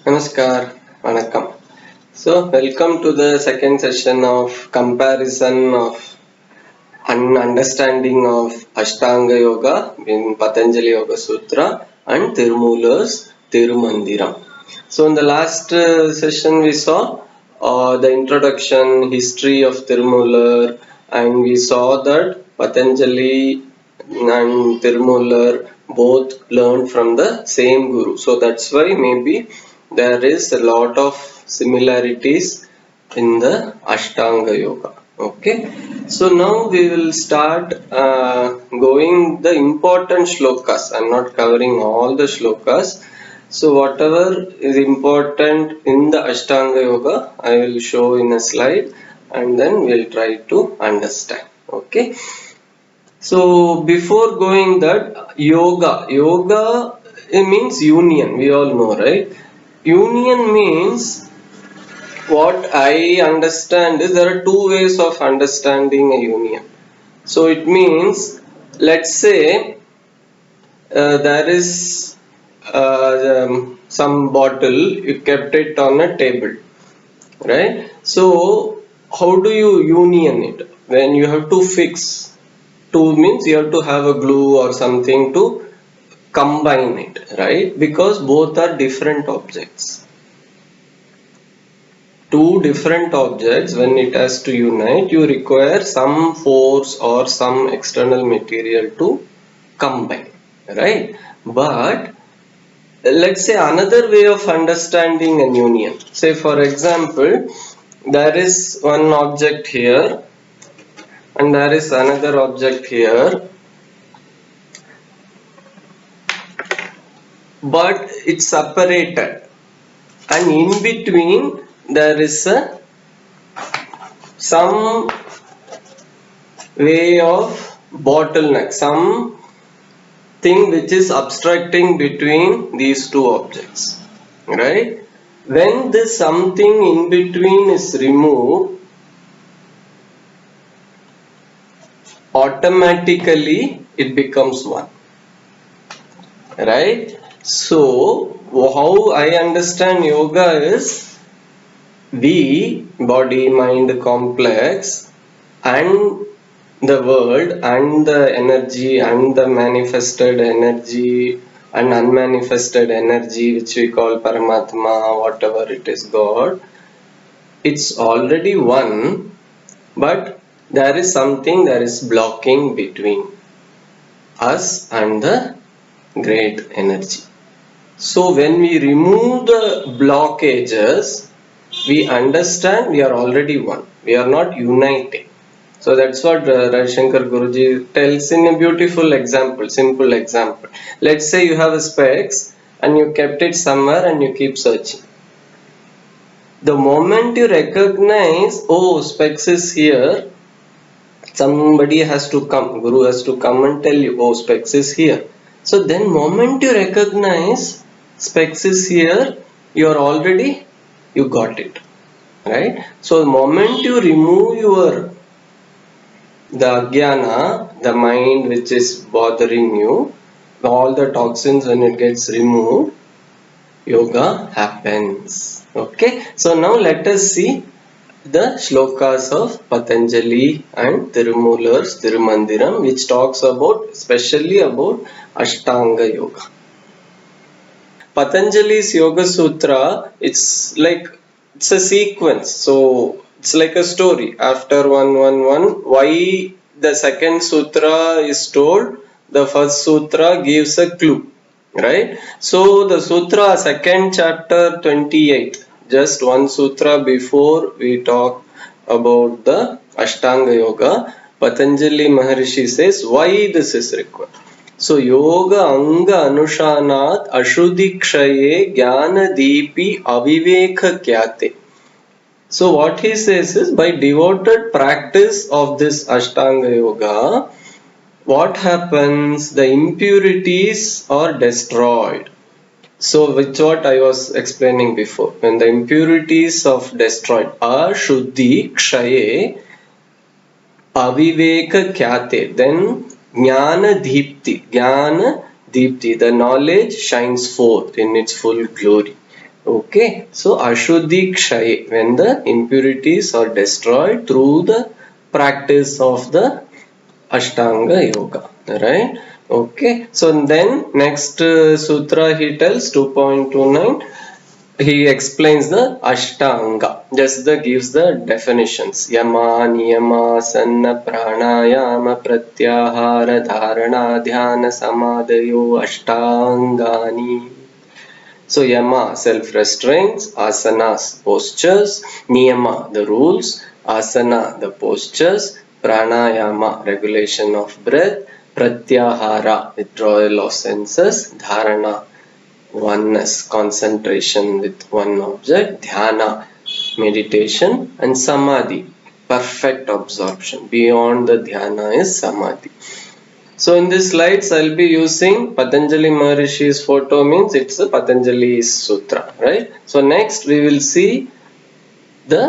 Namaskar, Vanakkam. So, welcome to the second session of comparison of understanding of Ashtanga Yoga in Patanjali Yoga Sutra and Tirumoolar's Tirumandiram. So, in the last session, we saw the introduction, history of Tirumoolar, and we saw that Patanjali and Tirumoolar both learned from the same guru. So, that's why maybe there is a lot of similarities in the Ashtanga Yoga. Okay, so now we will start going the important shlokas. I'm not covering all the shlokas. So whatever is important in the Ashtanga Yoga, I will show in a slide and then we'll try to understand. Okay. So before going that yoga it means union. We all know, right? Union means what I understand is there are two ways of understanding a union. So it means, let's say there is some bottle, you kept it on a table, right? So how do you union it? When you have to fix, two means you have to have a glue or something to combine it, right? Because both are different objects. Two different objects, when it has to unite, you require some force or some external material to combine, right? But let's say another way of understanding an union, say for example, there is one object here and there is another object here, but it's separated, and in between there is some way of bottleneck, some thing which is obstructing between these two objects, right? When this something in between is removed, automatically it becomes one, right? So how I understand yoga is the body mind complex and the world and the energy and the manifested energy and unmanifested energy, which we call Paramatma, whatever it is, God, it's already one, but there is something that is blocking between us and the great energy. So when we remove the blockages, we understand we are already one. We are not uniting. So that's what Ravi Shankar Guruji tells in a beautiful example, simple example. Let's say you have a specs and you kept it somewhere and you keep searching. The moment you recognize, oh, specs is here, somebody has to come, Guru has to come and tell you, oh, specs is here. So then moment you recognize specs is here, you got it, right? So the moment you remove the ajnana, the mind which is bothering you, all the toxins, when it gets removed, yoga happens. Okay, so now let us see the shlokas of Patanjali and Tirumoolar's Tirumandiram, which talks about, especially about Ashtanga Yoga. Patanjali's Yoga Sutra, it's a sequence, so it's like a story. After one, why the second sutra is told, the first sutra gives a clue, right? So the sutra, second chapter 28, just one sutra before we talk about the Ashtanga Yoga, Patanjali Maharishi says why this is required. So yoga anga anushanat ashuddhi kshaye jnana deepi aviveka kyate. So what he says is, by devoted practice of this Ashtanga Yoga, what happens? The impurities are destroyed. So which what I was explaining before. When the impurities of destroyed, ashuddhi kshaye aviveka kyate, then jnana deepti, the knowledge shines forth in its full glory. Okay, so Ashuddhi Kshay, when the impurities are destroyed through the practice of the Ashtanga Yoga, right? Okay, so then next sutra he tells 2.29. He explains the Ashtanga, just gives the definitions. Yama, Niyama, Asana, Pranayama, Pratyahara, Dharana, Dhyana, Samadhayo, Ashtangani. So Yama, self-restraints, Asanas, postures, Niyama, the rules, Asana, the postures, Pranayama, regulation of breath, Pratyahara, withdrawal of senses, Dharana, oneness, concentration with one object, Dhyana, meditation, and Samadhi, perfect absorption. Beyond the Dhyana is Samadhi. So in these slides, I'll be using Patanjali Maharishi's photo, means it's a Patanjali Sutra, right? So next we will see the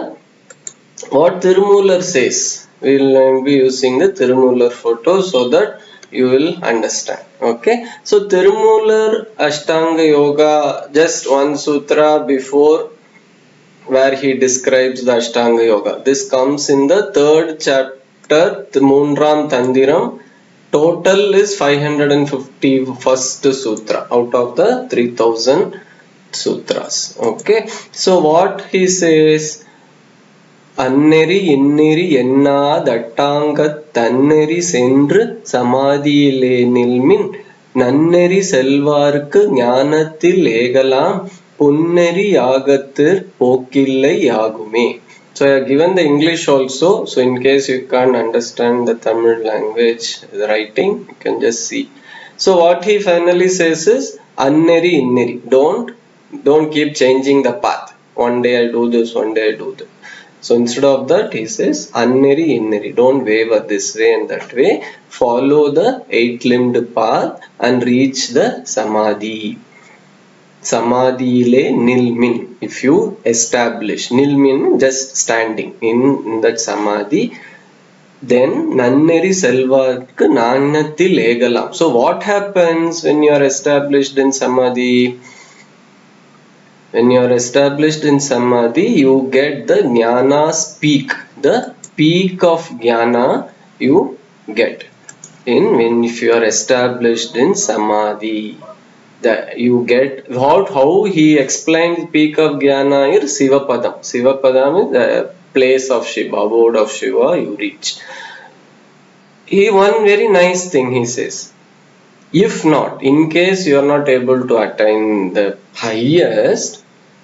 what Tirumular says. We will be using the Tirumular photo so that you will understand. Okay. So Tirumular Ashtanga Yoga, just one sutra before where he describes the Ashtanga Yoga. This comes in the third chapter, the Moonram Tandiram. Total is 551st sutra out of the 3000 sutras. Okay. So what he says, அந்நெறி எந்நெறி எண்ணாதட்டாங்கத் தந்நெறி சென்று சமாதியிலே நில்மின் நன்னெறி செல்வார்க்கு ஞானத்தில் ஏகலாம் புன்னெறி யாகத்திற் போக்கில்லை யாகுமே. So I have given the English also, so in case you can't understand the Tamil language the writing, you can just see. So what he finally says is anneri inneri, don't keep changing the path. One day I do this, one day I do that. So instead of that, he says anneri inneri, don't waver this way and that way, follow the eight-limbed path and reach the samadhi. Samadhile nilmin, if you establish, nilmin just standing in that samadhi, then nanneri selvarku nannathil egalam. So what happens when you are established in samadhi? When you are established in samadhi, you get the jnana's peak. The peak of jnana you get in when if you are established in samadhi. That you get how he explains peak of jnana is Sivapadam. Sivapadam is the place of Shiva, abode of Shiva you reach. He one very nice thing he says. If not, in case you are not able to attain the highest,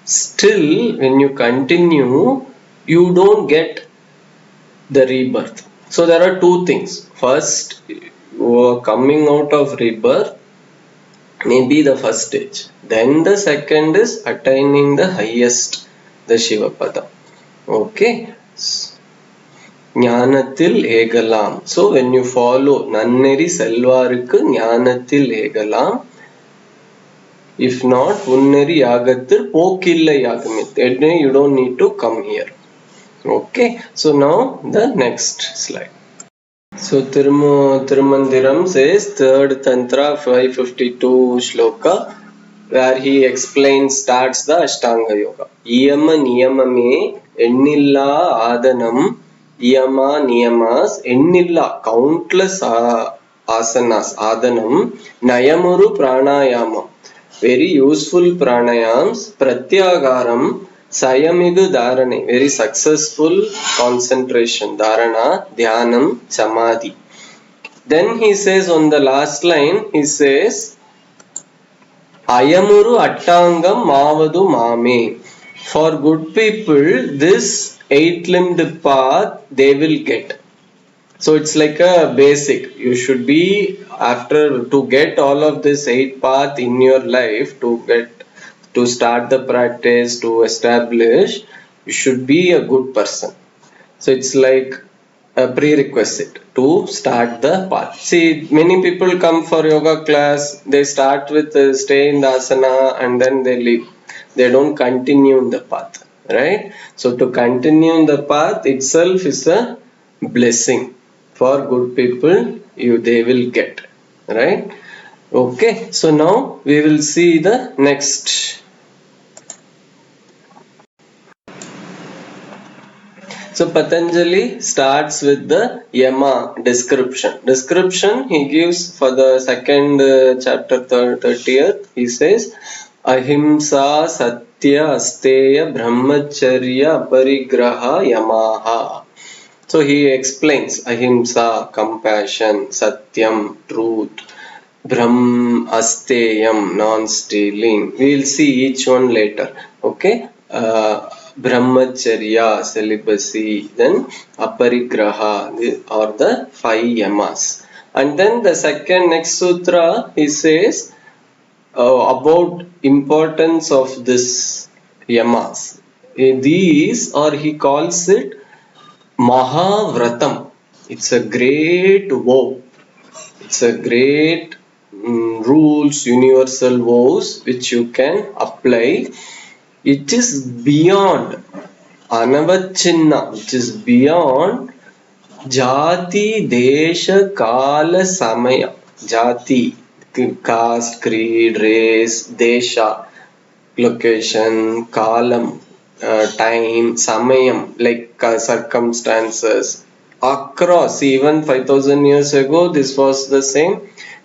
still when you continue, you don't get the rebirth. So there are two things. First, you are coming out of rebirth, maybe the first stage. Then the second is attaining the highest, the Shivapada. Okay. ஞானத்தில் ஏகலாம். So when you follow நன்னெறி செல்வாருக்கு ஞானத்தில் ஏகலாம். If not, உன்னெறி யாகத்தில் போக்கில்லை யாகுமே. That way you don't need to come here. Okay. So now the next slide. So Tirumandiram says third tantra 552 shloka where he explains starts the Ashtanga Yoga. Iyama niyamame ennilla adanam. Iyama niyamas ennilla countless asanas adanam. Nayamuru pranayamam, very useful pranayams. Pratyagaram Sayamigu Dharane, very successful concentration. Dharana, Dhyanam, Samadhi. Then he says on the last line, he says, Ayamuru Attangam Mavadu Mame. For good people, this eight-limbed path they will get. So it's like a basic. You should be, after to get all of this 8 path in your life, to start the practice, to establish, you should be a good person. So it's like a prerequisite to start the path. See, many people come for yoga class, they start with stay in the asana and then they leave. They don't continue in the path, right? So to continue in the path itself is a blessing. For good people, they will get, right? Okay, so now we will see the next So Patanjali starts with the Yama description. Description he gives for the second chapter 30th. He says, Ahimsa Satya Asteya Brahmacharya Parigraha Yamaha. So he explains Ahimsa, compassion, Satyam, truth, Brahm, Asteyam, non-stealing. We will see each one later. Okay. Brahmacharya, celibacy, then Aparigraha, or the 5 yamas. And then the second next sutra, he says about importance of this yamas. These, or he calls it Mahavratam. It's a great vow. It's a great rules, universal vows which you can apply. It is beyond Anavachinna, which is beyond Jati, Desha, Kala, Samaya. Jati, caste, creed, race, Desha, location, Kalam, time, Samayam, like circumstances. Across, even 5000 years ago, this was the same.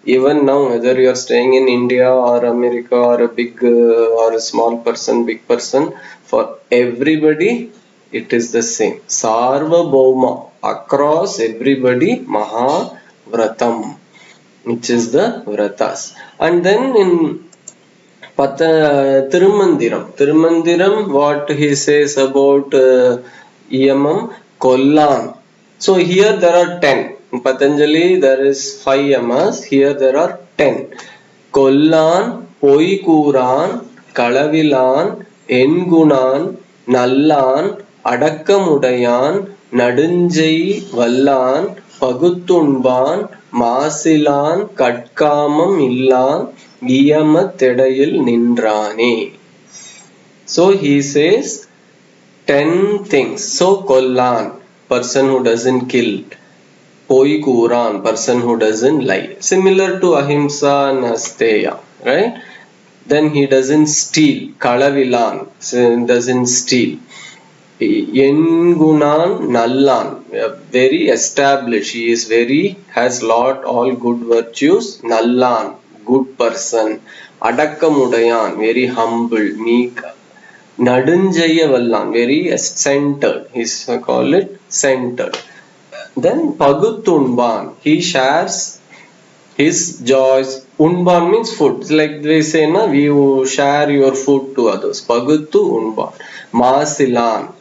Even now, whether you are staying in India or America or a big or a small person, big person, for everybody it is the same. Sarva Bhauma, across everybody, Mahavratam, which is the Vratas. And then in Tirumandiram. Tirumandiram, what he says about Yamam, Kollan. So here there are 10. In Patanjali there is 5 yamas. Here there are 10. Kollan, Poikuran, Kalavilan, Engunan, Nallan, Adakkamudayan, Nadunjai, Vallan, Pagutunban, Masilan, Katkamam Illan, Giyamathedayil Nindrane. So he says 10 things. So Kollan, person who doesn't kill. Poikuran, person who doesn't lie. Similar to Ahimsa and Asteya, right? Then he doesn't steal. Kalavilan, so doesn't steal. Yengunan Nallan, very established. He is very, has lot all good virtues. Nallan, good person. Adakkamudayan, very humble, meek. Nadunjayavallan, very centered. He's call it centered. Then Pagutunban, he shares his joys. Unban means food. It's like they say, na, we share your food to others. Paguttu Unban. Masilan,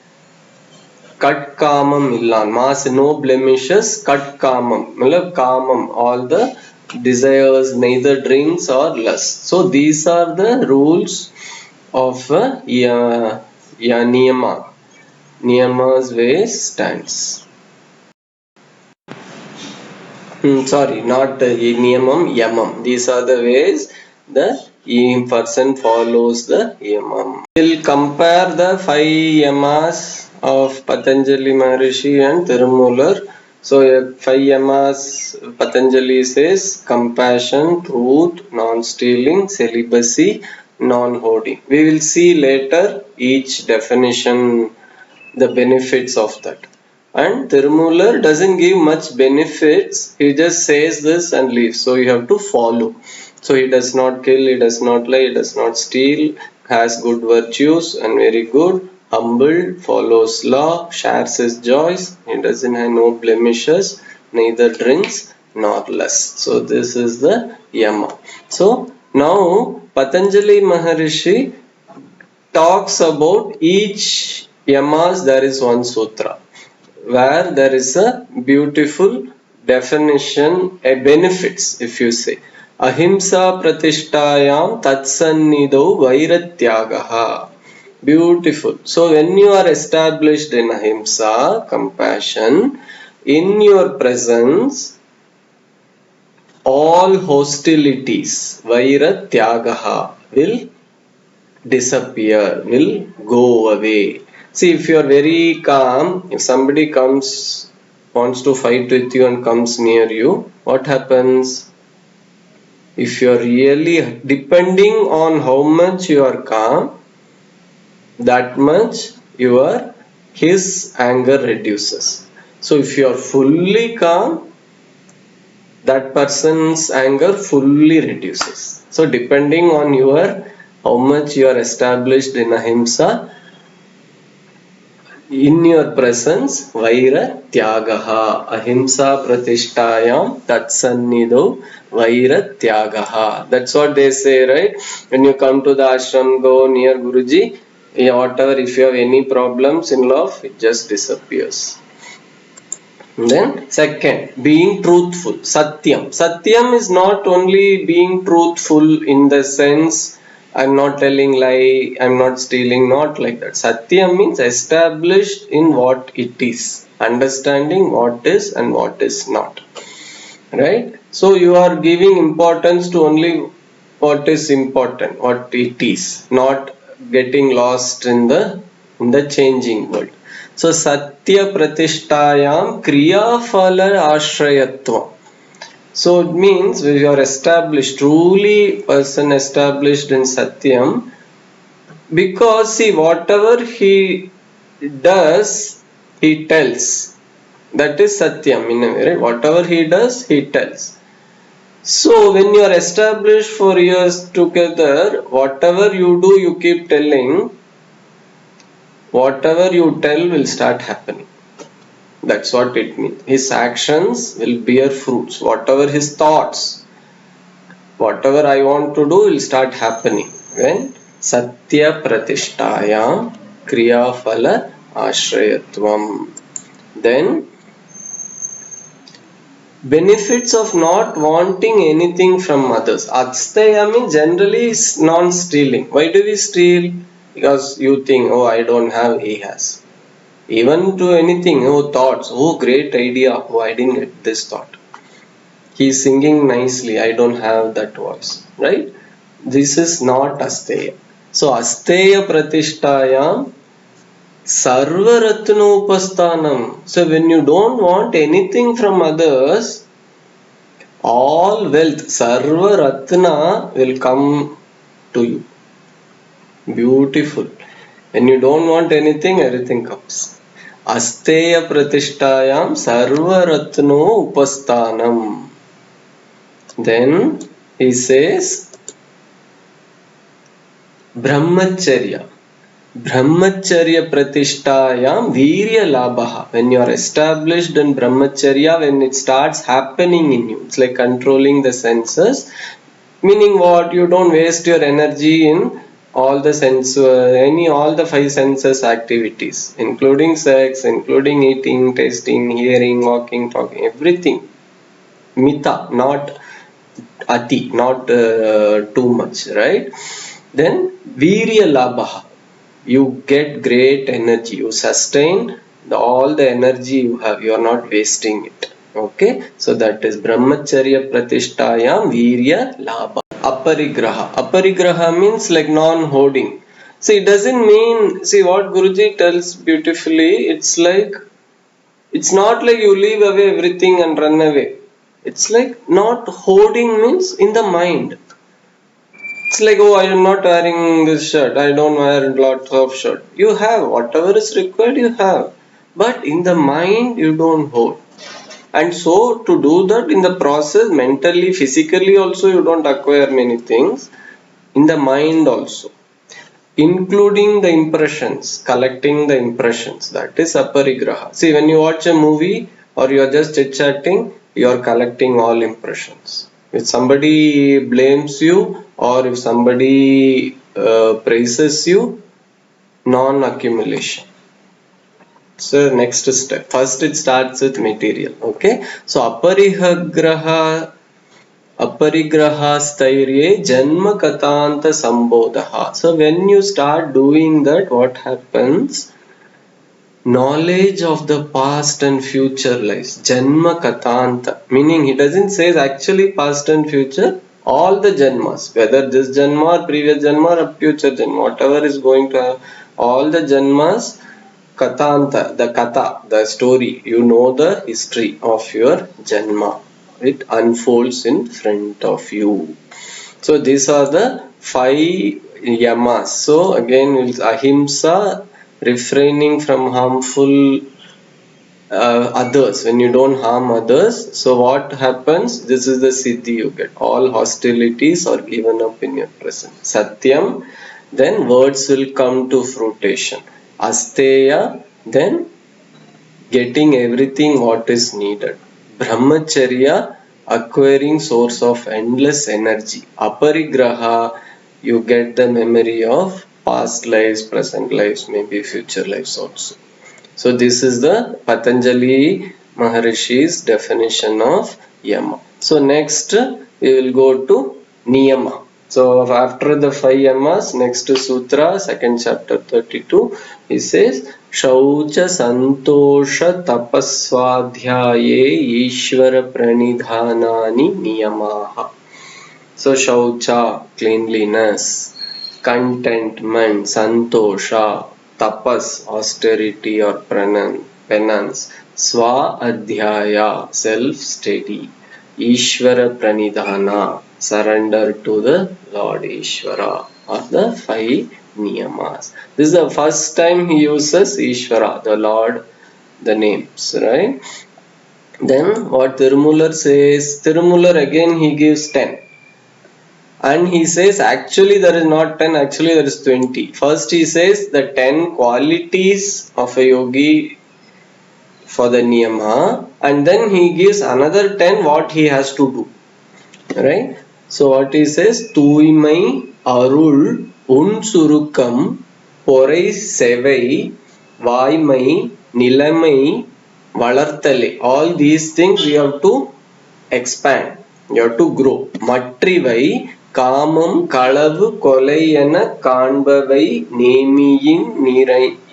Kat Kamam Illan. Mas, no blemishes. Kat Kamam. Kamam, all the desires, neither drinks or lust. So these are the rules of Niyama. Niyama's way stands. Sorry, not Niyamam, Yamam. These are the ways the person follows the Yamam. We'll compare the 5 Yamas of Patanjali Maharishi and Tirumular. So 5 Yamas, Patanjali says compassion, truth, non-stealing, celibacy, non-hoarding. We will see later each definition, the benefits of that. And Tirumular doesn't give much benefits. He just says this and leaves. So you have to follow. So he does not kill, he does not lie, he does not steal, has good virtues and very good, humble, follows law, shares his joys, he doesn't have no blemishes, neither drinks nor lusts. So this is the Yama. So now Patanjali Maharishi talks about each Yamas. There is one sutra where there is a beautiful definition, a benefits, if you say. Ahimsa pratishtayam tatsannidau vairatyagaha. Beautiful. So when you are established in ahimsa, compassion, in your presence, all hostilities, vairatyagaha, will disappear, will go away. See, if you are very calm, if somebody comes, wants to fight with you and comes near you, what happens? If you are really depending on how much you are calm, that much your his anger reduces. So if you are fully calm, that person's anger fully reduces. So depending on your how much you are established in ahimsa, in your presence, Vaira Tyagaha, Ahimsa Pratishtayam Tatsannido Vaira Tyagaha. That's what they say, right? When you come to the ashram, go near Guruji, whatever, if you have any problems in love, it just disappears. And then, second, being truthful, Satyam. Satyam is not only being truthful in the sense I'm not telling lie, I'm not stealing, not like that. Satyam means established in what it is, understanding what is and what is not. Right? So you are giving importance to only what is important, what it is, not getting lost in the changing world. So Satya Pratishtayam Kriya Phala Ashrayatvam. So it means when you are established, truly person established in Satyam, because see, whatever he does, he tells. That is Satyam in a way, right? Whatever he does, he tells. So when you are established for years together, whatever you do, you keep telling, whatever you tell will start happening. That's what it means. His actions will bear fruits. Whatever his thoughts, whatever I want to do will start happening. When Satya Pratishtayam Kriya Phala Ashrayatvam. Then benefits of not wanting anything from others. Asteya means generally is non-stealing. Why do we steal? Because you think, oh, I don't have, he has. Even to anything, oh, thoughts, oh, great idea, oh, I didn't get this thought. He's singing nicely, I don't have that voice, right? This is not Asteya. So, Asteya Pratishtayam Sarvaratnopasthanam. So, when you don't want anything from others, all wealth, Sarva Ratna will come to you. Beautiful. When you don't want anything, everything comes. Asteya Pratishtayam Sarva Ratno Upasthanam. Then he says Brahmacharya. Brahmacharya Pratishtayam Virya Labhaha. When you are established in Brahmacharya, when it starts happening in you, it's like controlling the senses. Meaning what? You don't waste your energy in all the all the five senses activities, including sex, including eating, tasting, hearing, walking, talking, everything. Mita, not ati, not too much, right? Then Virya Labhaha. You get great energy, you sustain all the energy you have, you are not wasting it. Okay, so that is Brahmacharya Pratishtayam Virya Labha. Aparigraha. Aparigraha means like non-hoarding. See, it doesn't mean, see what Guruji tells beautifully, it's not like you leave away everything and run away. It's like not hoarding means in the mind. It's like, oh, I am not wearing this shirt. I don't wear lots of shirt. You have whatever is required, you have. But in the mind, you don't hold. And so, to do that in the process, mentally, physically also, you don't acquire many things. In the mind also. Including the impressions, collecting the impressions. That is aparigraha. See, when you watch a movie or you are just chit-chatting, you are collecting all impressions. If somebody blames you or if somebody praises you, non-accumulation. So next step. First it starts with material. Okay. So aparigraha Aparigrahastairye Janma Katanta Sambodaha. So when you start doing that, what happens? Knowledge of the past and future lives. Janma Katanta. Meaning he doesn't say actually past and future. All the Janmas. Whether this Janma or previous Janma or future Janma. Whatever is going to have. All the Janmas. Katanta. The Katha. The story. You know the history of your Janma. It unfolds in front of you. So these are the five yamas. So again, ahimsa, refraining from harmful others. When you don't harm others, so what happens? This is the siddhi you get. All hostilities are given up in your presence. Satyam, then words will come to fruition. Asteya, then getting everything what is needed. Brahmacharya, acquiring source of endless energy. Aparigraha, you get the memory of past lives, present lives, maybe future lives also. So this is the Patanjali Maharishi's definition of Yama. So next we will go to Niyama. So after the 5 yamas, next sutra, second chapter 32, he says Shaucha Santosha Tapaswadhyaye Ishvara Pranidhanani Niyamaha. So Shaucha, cleanliness, contentment, Santosha, tapas, austerity or penance, Swa Adhyaya, self-study, Ishvara Pranidhana, surrender to the Lord Ishvara, or the 5 niyamas. This is the first time he uses Ishvara, the Lord, the names, right? Then what Tirumular says, Tirumular again he gives 10. And he says actually there is not 10, actually there is 20. First he says the 10 qualities of a yogi for the niyama, and then he gives another 10 what he has to do. Right? So what he says, Tuimai Arul Unsurukam Porai Sevai Vaimai Nilamai Valartale. All these things we have to expand. You have to grow. Matrivai Kamam Kalavu Kolayana Kanbavai Nemiyin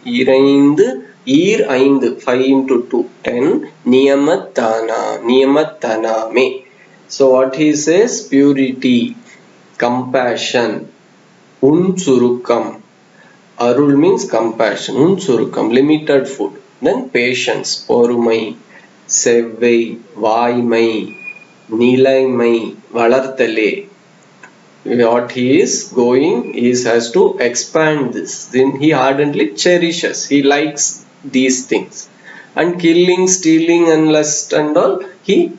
Iraind Ir Aind 5 into 2 10 Niyamatana Me. So what he says, purity, compassion, unsurukam. Arul means compassion, unsurukam, limited food. Then patience, porumai, sevvai, vaimai, nilaimai, valartale. What he is going, he has to expand this. Then he ardently cherishes, he likes these things. And killing, stealing and lust and all, he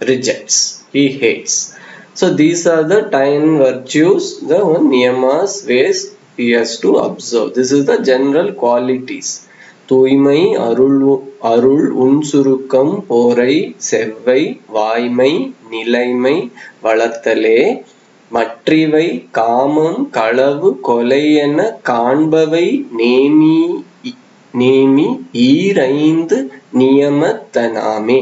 rejects, he hates. So these are the 10 virtues, the niyamas, ways he has to observe. This is the general qualities. Tuimai arul unsurukam porai sevvai vaimai nilaimai valartale மற்றவை காமம் களவு கொலை என காண்பவை நேமி ஈரைந்து நியமத்தனாமே.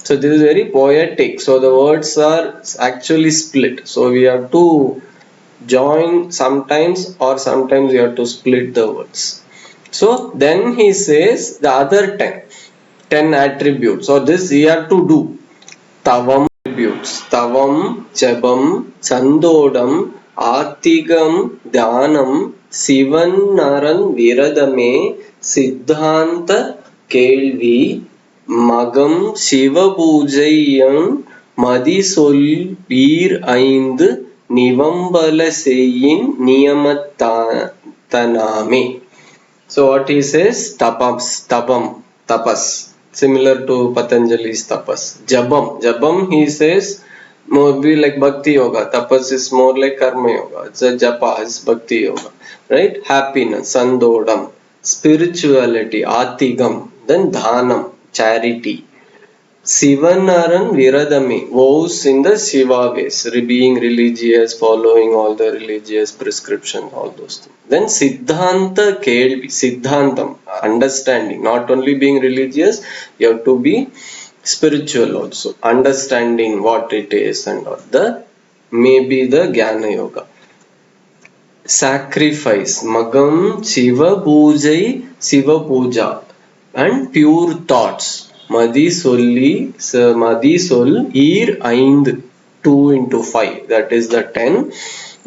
So this is very poetic. So the words are actually split. So we have to join sometimes, or sometimes we have to split the words. So then he says the other 10 attributes. So this we have to do. Tavam attributes. Tavam, Jabam, Sandodam, Atigam, Dhanam, Sivannaran Viradame, Siddhanta Kelvi, மகம் சிவபூஜையன் மதிசொல் வீர் ஐந்து நிவம்பல செய்யின் நியமத்தனாமே. So what he says, tapas, similar to Patanjali's tapas. Jabam he says more be like bhakti yoga. Tapas is more like karma yoga. It's a japa, is bhakti yoga, right? Happiness, sandodam, spirituality, atigam, then dhanam, charity. Sivanaran Viradame, vows in the Shiva ways, being religious, following all the religious prescriptions, all those things. Then Siddhanta Kelvi, Siddhantam, understanding, not only being religious, you have to be spiritual also, understanding what it is and all. The maybe the Jnana Yoga. Sacrifice, Magam Shiva Puja, and pure thoughts. Madi sol ir aind 2 into 5, that is the 10.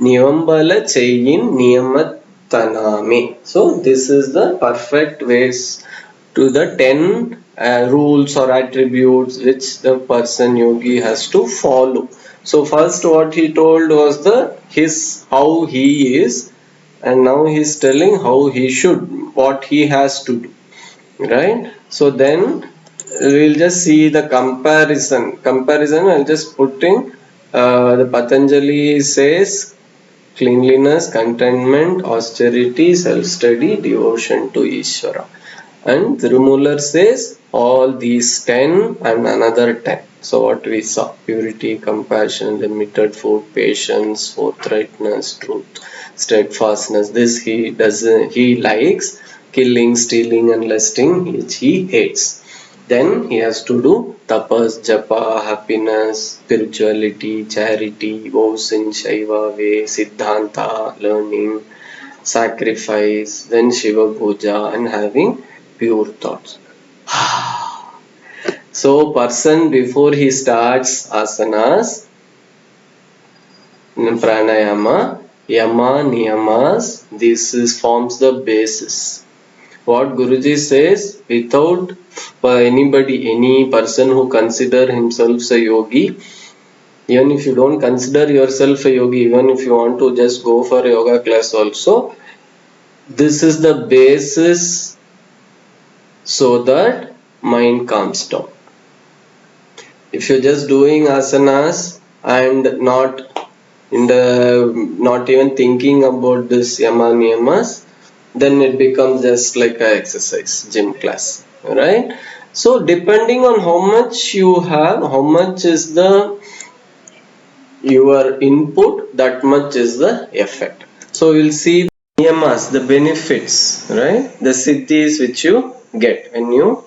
Niyambala cheyin niyamattaname. So this is the perfect ways to the 10 rules or attributes which the person yogi has to follow. So first what he told was how he is, and now he is telling how he should what he has to do, right? So then we'll just see the comparison. I'll just put in the Patanjali says cleanliness, contentment, austerity, self-study, devotion to Ishvara. And Tirumular says all these 10 and another 10. So what we saw: purity, compassion, limited food, patience, forthrightness, truth, steadfastness. This he doesn't, he likes. Killing, stealing and lusting, which he hates. Then he has to do tapas, japa, happiness, spirituality, charity, vows in Shaiva way, Siddhanta, learning, sacrifice, then Shiva Puja and having pure thoughts. So person before he starts asanas, pranayama, yama, niyamas, this is forms the basis. What Guruji says, without anybody, any person who consider himself a yogi, even if you don't consider yourself a yogi, even if you want to just go for a yoga class also, this is the basis so that mind calms down. If you're just doing asanas and not even thinking about this yama niyamas, then it becomes just like a exercise gym class, right? So depending on how much you have, how much is the your input, that much is the effect. So we'll see the niyamas, the benefits, right? The siddhis which you get when you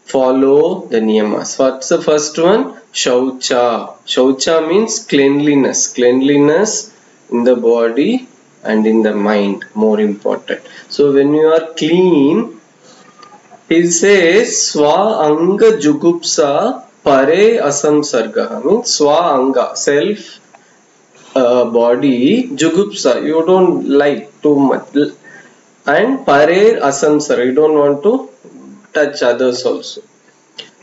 follow the niyamas. What's the first one? Shaucha. Shaucha means cleanliness. Cleanliness in the body and in the mind, more important. So when you are clean, he says Swa Anga Jugupsa Pare Asamsarga. Means Swa Anga, self body, Jugupsa, you don't like too much. And Pare Asamsarga, you don't want to touch others also.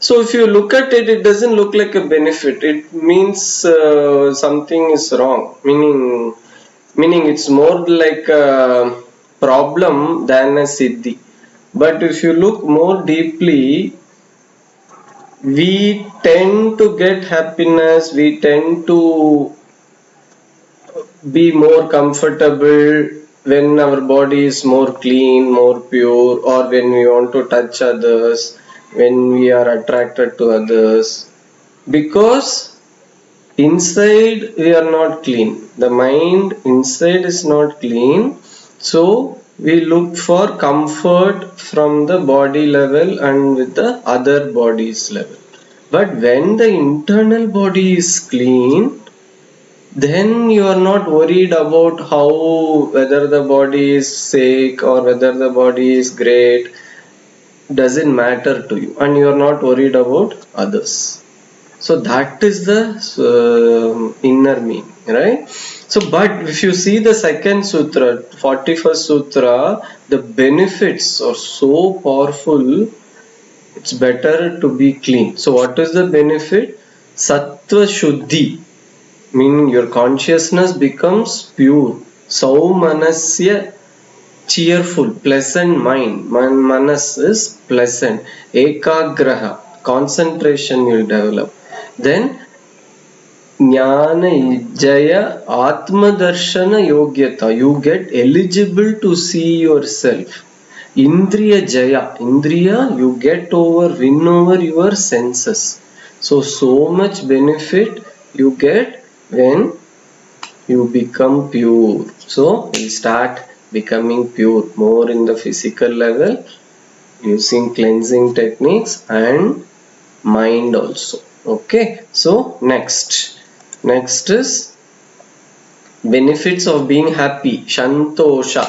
So if you look at it, it doesn't look like a benefit. It means something is wrong. Meaning it's more like a problem than a siddhi. But if you look more deeply, we tend to get happiness. We tend to be more comfortable when our body is more clean, more pure, or when we want to touch others, when we are attracted to others, because inside we are not clean. The mind inside is not clean, so we look for comfort from the body level and with the other bodies level. But when the internal body is clean, then you are not worried about whether the body is sick or whether the body is great. Doesn't matter to you, and you are not worried about others. So that is the inner meaning, right? So but if you see the second sutra, 41st sutra, the benefits are so powerful. It's better to be clean. So what is the benefit? Sattva shuddhi, meaning your consciousness becomes pure. Saumanasya, cheerful, pleasant mind. Manas is pleasant. Ekagraha, concentration will develop. Then Jnana Jaya Atma Darshana Yogyata, you get eligible to see yourself. Indriya Jaya, Indriya, you win over your senses. So much benefit you get when you become pure. So we start becoming pure more in the physical level using cleansing techniques and mind also. Okay, so next is benefits of being happy. Santosha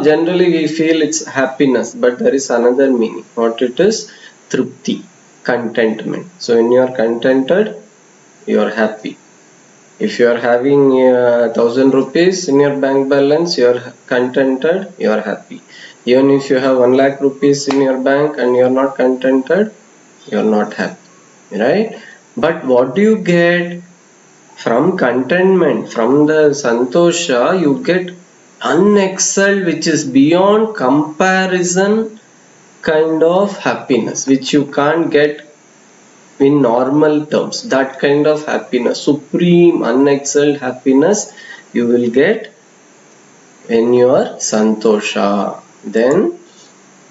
generally we feel it's happiness, but there is another meaning. What it is? Trupti, contentment. So when you are contented, you are happy. If you are having 1,000 rupees in your bank balance, you are contented, you are happy. Even if you have 1 lakh rupees in your bank and you are not contented, you are not happy, right? But what do you get from contentment? From the santosha, you get unexcelled, which is beyond comparison kind of happiness, which you can't get in normal terms. That kind of happiness, supreme unexcelled happiness, you will get when you are santosha. Then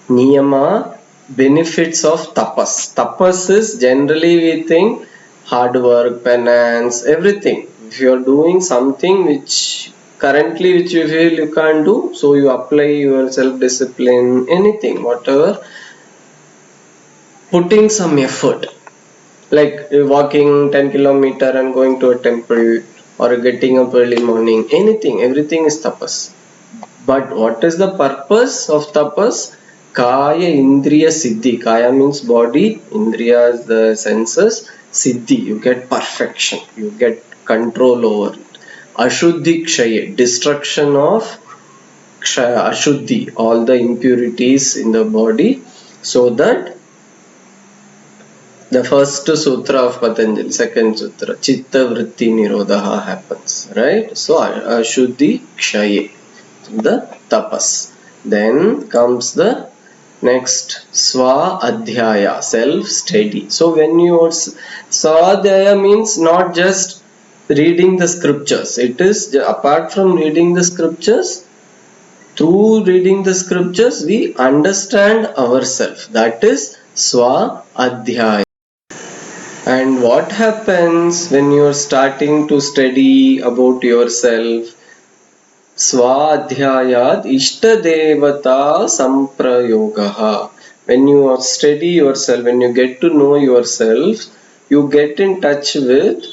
niyama, benefits of tapas. Tapas is generally we think hard work, penance, everything. If you are doing something which you feel you can't do, so you apply your self-discipline, anything, whatever, putting some effort, like walking 10 kilometer and going to a temple, or getting up early morning, anything, everything is tapas. But what is the purpose of tapas? Kaya Indriya Siddhi. Kaya means body, Indriya is the senses, Siddhi, you get perfection, you get control over it. Ashuddhi Kshaye, destruction of Kshaya, Ashuddhi, all the impurities in the body, so that the first sutra of Patanjali, second sutra, Chitta Vritti Nirodha happens, right? So Ashuddhi Kshaye, the tapas. Then comes the next Swa Adhyaya, self study. So when you Swa Adhyaya means not just reading the scriptures. It is apart from reading the scriptures, through reading the scriptures we understand ourselves. That is Swa Adhyaya. And what happens when you are starting to study about yourself? Swadhyayat Ishtadevata Samprayogaha. When you are study yourself, when you get to know yourself, you get in touch with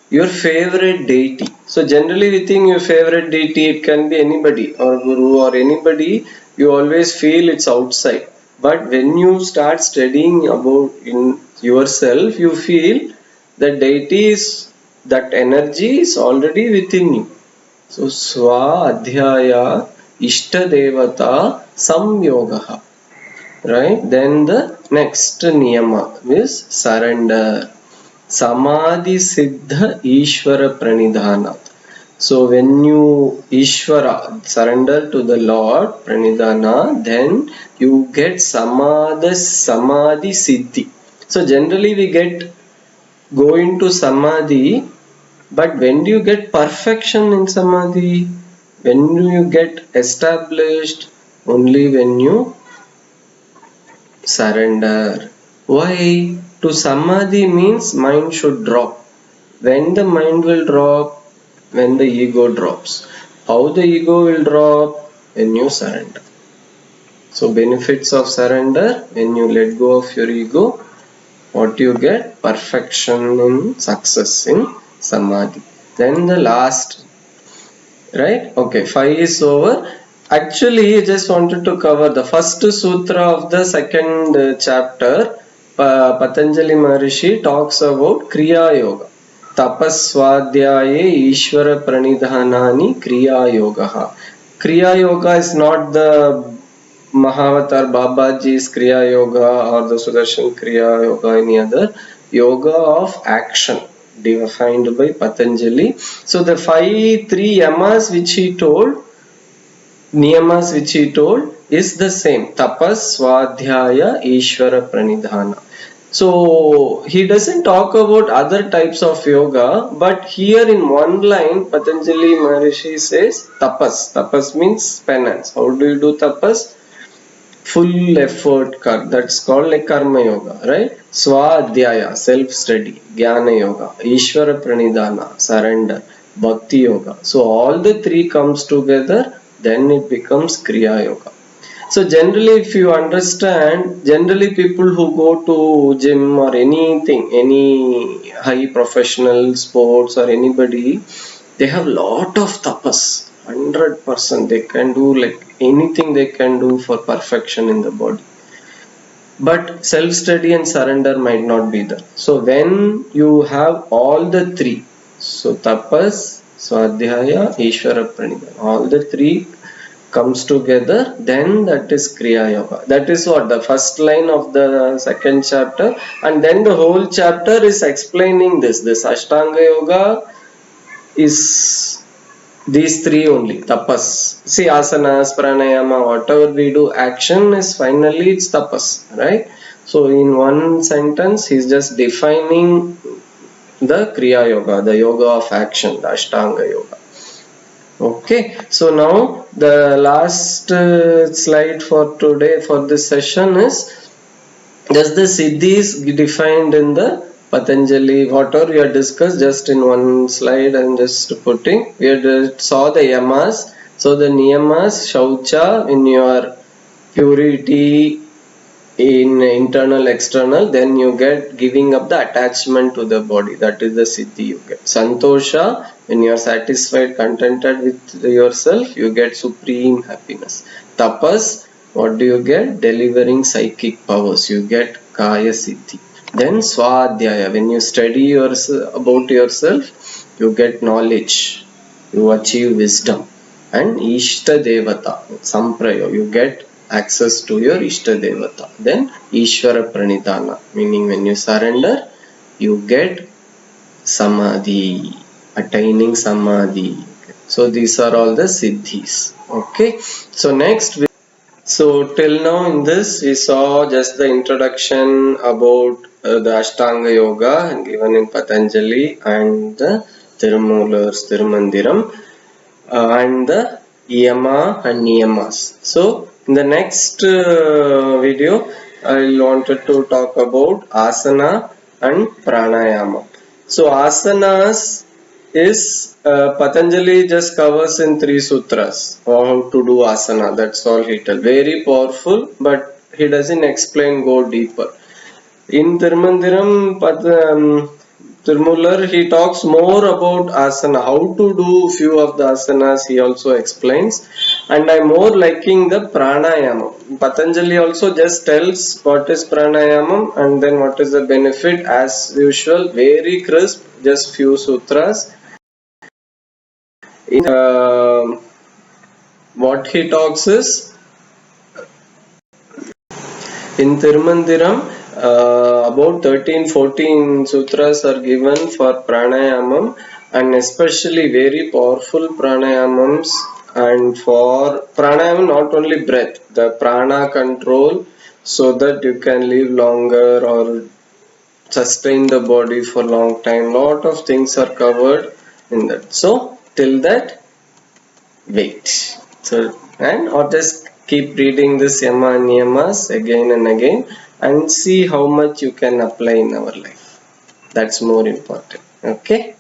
your favorite deity. So generally we think your favorite deity, it can be anybody or guru or anybody, you always feel it's outside. But when you start studying about in yourself, you feel that deity is, that energy is already within you. So Swa Adhyaya Ishtadevata Samyogaha. Right? Then the next niyama is surrender. Samadhi Siddha Ishvara Pranidhana. So when you Ishvara, surrender to the Lord, Pranidhana, then you get Samadhi Siddhi. So generally we go into Samadhi, but when do you get perfection in Samadhi? When do you get established? Only when you surrender. Why? To Samadhi means mind should drop. When the mind will drop? When the ego drops. How the ego will drop? When you surrender. So benefits of surrender, when you let go of your ego, what you get? Perfection in success in Samadhi. Then the last, right? Okay, 5 is over. Actually, I just wanted to cover the first sutra of the second chapter. Patanjali Maharishi talks about Kriya Yoga. Tapaswadhyaye Ishvara Pranidhanani Kriya Yoga. Kriya Yoga is not the Mahavatar Babaji's Kriya Yoga or the Sudarshan Kriya Yoga, any other yoga of action defined by Patanjali. So the 3 yamas which he told, niyamas which he told, is the same: tapas, swadhyaya, ishvara pranidhana. So he doesn't talk about other types of yoga, but here in one line Patanjali Maharishi says tapas. Tapas means penance. How do you do tapas? Full effort, that's called like karma yoga, right? Swadhyaya, self study. Jnana yoga, Ishvara Pranidhana, surrender. Bhakti yoga. So all the 3 comes together, then it becomes Kriya yoga. So generally, if you understand, generally people who go to gym or anything, any high professional sports or anybody, they have lot of tapas. 100% they can do like anything they can do for perfection in the body. But self study and surrender might not be there. So when you have all the 3, so tapas, swadhyaya, ishvara pranidhana, all the 3 comes together, then that is Kriya Yoga. That is what the first line of the second chapter, and then the whole chapter is explaining this. This Ashtanga Yoga is These three only, tapas. See, asanas, pranayama, whatever we do, action is finally it's tapas, right? So in one sentence, he's just defining the kriya yoga, the yoga of action, the ashtanga yoga. Okay, so now the last slide for today for this session is just the siddhis defined in the Patanjali, whatever we have discussed just in one slide. I'm just putting, we had saw the yamas. So the niyamas, shaucha in your purity in internal external, then you get giving up the attachment to the body, that is the siddhi you get. Santosha, when you are satisfied, contented with yourself, you get supreme happiness. Tapas, what do you get? Delivering psychic powers, you get kaya siddhi. Then swadhyaya, when you study about yourself, you get knowledge, you achieve wisdom. And ishta devata, samprayo, you get access to your ishta devata. Then ishvara pranidhana, meaning when you surrender, you get samadhi, attaining samadhi. So these are all the siddhis. Okay, so next so till now in this we saw just the introduction about the Ashtanga Yoga given in Patanjali and the Tirumoolar's Tirumandiram and the Yama and Niyamas. So in the next video I wanted to talk about Asana and Pranayama. So asanas is Patanjali just covers in 3 sutras how to do asana. That's all he tells. Very powerful, but he doesn't explain, go deeper. In Tirumandiram, Tirumular, he talks more about asana, how to do few of the asanas. He also explains, and I'm more liking the pranayama. Patanjali also just tells what is pranayama and then what is the benefit. As usual, very crisp, just few sutras. What he talks is in Tirumandiram, about 13-14 sutras are given for pranayamam, and especially very powerful pranayamams. And for pranayama, not only breath, the prana control, so that you can live longer or sustain the body for long time. Lot of things are covered in that. So till that, wait. So, and or just keep reading this yama and niyamas again and again and see how much you can apply in our life. That's more important. Okay.